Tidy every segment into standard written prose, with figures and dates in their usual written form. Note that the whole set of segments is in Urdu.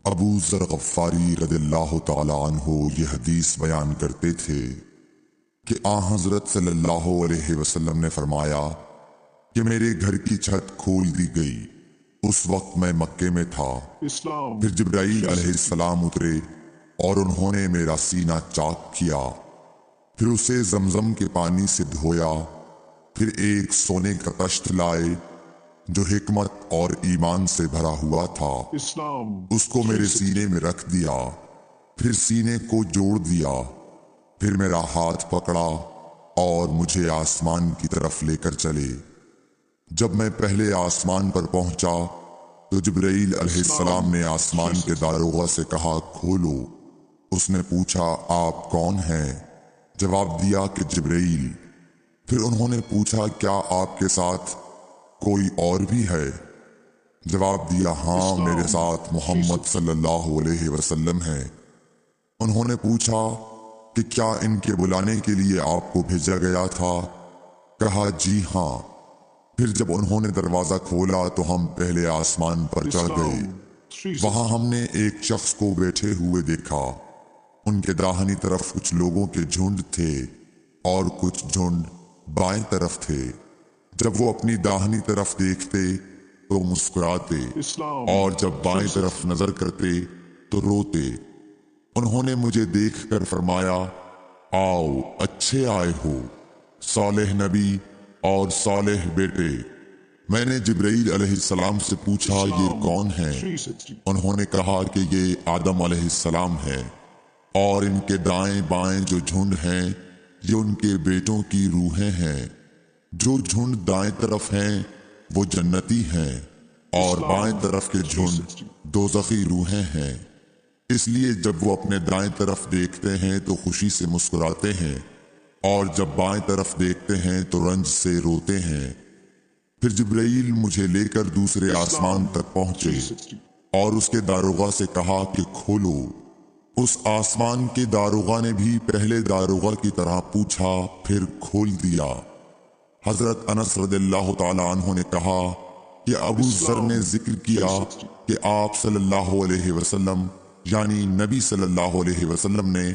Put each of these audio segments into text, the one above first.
ابو ذر غفاری رضی اللہ تعالی عنہ یہ حدیث بیان کرتے تھے کہ حضرت صلی اللہ علیہ وسلم نے فرمایا کہ میرے گھر کی چھت کھول دی گئی۔ اس وقت میں مکے میں تھا۔ پھر جبرائیل علیہ السلام اترے اور انہوں نے میرا سینہ چاک کیا، پھر اسے زمزم کے پانی سے دھویا، پھر ایک سونے کا تشت لائے جو حکمت اور ایمان سے بھرا ہوا تھا، اس کو میرے سینے میں رکھ دیا، پھر سینے کو جوڑ دیا، پھر میرا ہاتھ پکڑا اور مجھے آسمان کی طرف لے کر چلے۔ جب میں پہلے آسمان پر پہنچا تو جبرائیل علیہ السلام نے آسمان کے داروغہ سے کہا کھولو۔ اس نے پوچھا آپ کون ہیں؟ جواب دیا کہ جبرائیل۔ پھر انہوں نے پوچھا کیا آپ کے ساتھ کوئی اور بھی ہے؟ جواب دیا ہاں میرے ساتھ محمد صلی اللہ علیہ وسلم ہے۔ انہوں نے پوچھا کہ کیا ان کے بلانے کے لیے آپ کو بھیجا گیا تھا؟ کہا جی ہاں۔ پھر جب انہوں نے دروازہ کھولا تو ہم پہلے آسمان پر چڑھ گئے۔ وہاں ہم نے ایک شخص کو بیٹھے ہوئے دیکھا۔ ان کے داہنی طرف کچھ لوگوں کے جھنڈ تھے اور کچھ جھنڈ بائیں طرف تھے۔ جب وہ اپنی داہنی طرف دیکھتے تو مسکراتے اور جب بائیں طرف نظر کرتے تو روتے۔ انہوں نے مجھے دیکھ کر فرمایا آؤ اچھے آئے ہو، صالح نبی اور صالح بیٹے۔ میں نے جبرائیل علیہ السلام سے پوچھا یہ کون ہیں؟ انہوں نے کہا کہ یہ آدم علیہ السلام ہے، اور ان کے دائیں بائیں جو جھنڈ ہیں یہ ان کے بیٹوں کی روحیں ہیں۔ جو جھنڈ دائیں طرف ہیں وہ جنتی ہیں، اور بائیں طرف کے جھنڈ دوزخی روحیں ہیں۔ اس لیے جب وہ اپنے دائیں طرف دیکھتے ہیں تو خوشی سے مسکراتے ہیں، اور جب بائیں طرف دیکھتے ہیں تو رنج سے روتے ہیں۔ پھر جبرائیل مجھے لے کر دوسرے آسمان تک پہنچے اور اس کے داروغہ سے کہا کہ کھولو۔ اس آسمان کے داروغہ نے بھی پہلے داروغہ کی طرح پوچھا، پھر کھول دیا۔ حضرت انس رضی اللہ تعالی عنہ نے کہا کہ ابو ذر نے ذکر کیا کہ آپ صلی اللہ علیہ وسلم یعنی نبی صلی اللہ علیہ وسلم نے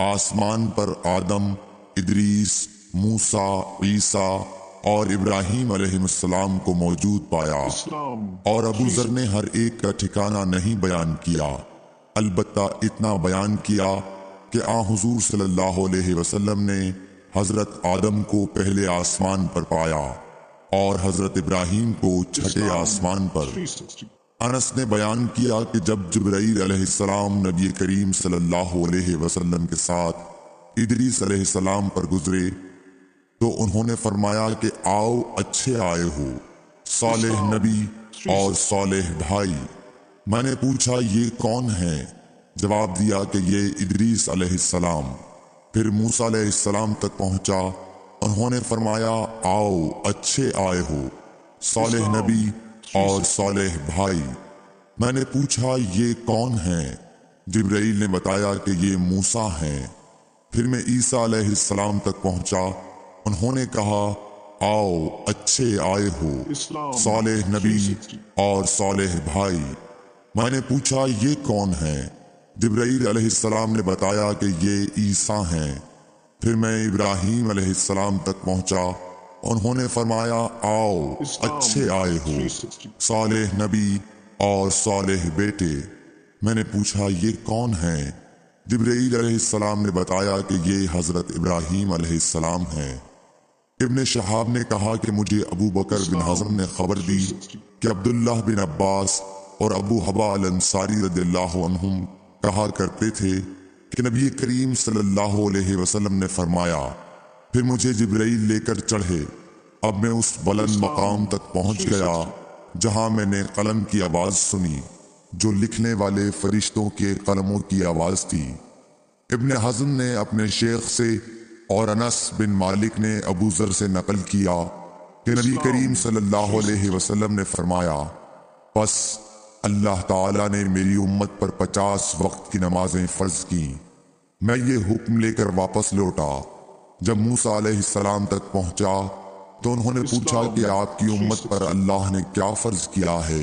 آسمان پر آدم، ادریس، موسیٰ، عیسیٰ اور ابراہیم علیہ السلام کو موجود پایا، اور ابو ذر نے ہر ایک کا ٹھکانہ نہیں بیان کیا، البتہ اتنا بیان کیا کہ حضور صلی اللہ علیہ وسلم نے حضرت آدم کو پہلے آسمان پر پایا اور حضرت ابراہیم کو چھٹے آسمان پر۔ انس نے بیان کیا کہ جب جبرائیل علیہ السلام نبی کریم صلی اللہ علیہ وسلم کے ساتھ ادریس علیہ السلام پر گزرے تو انہوں نے فرمایا کہ آؤ اچھے آئے ہو، صالح نبی اور صالح بھائی۔ میں نے پوچھا یہ کون ہیں؟ جواب دیا کہ یہ ادریس علیہ السلام۔ پھر موسیٰ علیہ السلام تک پہنچا۔ انہوں نے فرمایا آؤ اچھے آئے ہو، صالح نبی اور صالح بھائی۔ میں نے پوچھا یہ کون ہیں؟ جبرائیل نے بتایا کہ یہ موسیٰ ہیں۔ پھر میں عیسیٰ علیہ السلام تک پہنچا۔ انہوں نے کہا آؤ اچھے آئے ہو، صالح نبی اور صالح بھائی۔ میں نے پوچھا یہ کون ہیں؟ جبرائیل علیہ السلام نے بتایا کہ یہ عیسیٰ ہیں۔ پھر میں ابراہیم علیہ السلام تک پہنچا۔ انہوں نے فرمایا آؤ اچھے آئے ہو، صالح نبی اور صالح بیٹے۔ میں نے پوچھا یہ کون ہیں؟ جبرائیل علیہ السلام نے بتایا کہ یہ حضرت ابراہیم علیہ السلام ہیں۔ ابن شہاب نے کہا کہ مجھے ابو بکر بن حزم نے خبر دی کہ عبداللہ بن عباس اور ابو حبا الانصاری رضی اللہ عنہم کہا کرتے تھے کہ نبی کریم صلی اللہ علیہ وسلم نے فرمایا، پھر مجھے جبرائیل لے کر چڑھے۔ اب میں اس بلند مقام تک پہنچ گیا جہاں میں نے قلم کی آواز سنی جو لکھنے والے فرشتوں کے قلموں کی آواز تھی۔ ابن حزم نے اپنے شیخ سے اور انس بن مالک نے ابو ذر سے نقل کیا کہ نبی کریم صلی اللہ علیہ وسلم نے فرمایا، پس اللہ تعالیٰ نے میری امت پر 50 وقت کی نمازیں فرض کی۔ میں یہ حکم لے کر واپس لوٹا۔ جب موسیٰ علیہ السلام تک پہنچا تو انہوں نے پوچھا کہ آپ کی امت پر اللہ نے کیا فرض کیا ہے؟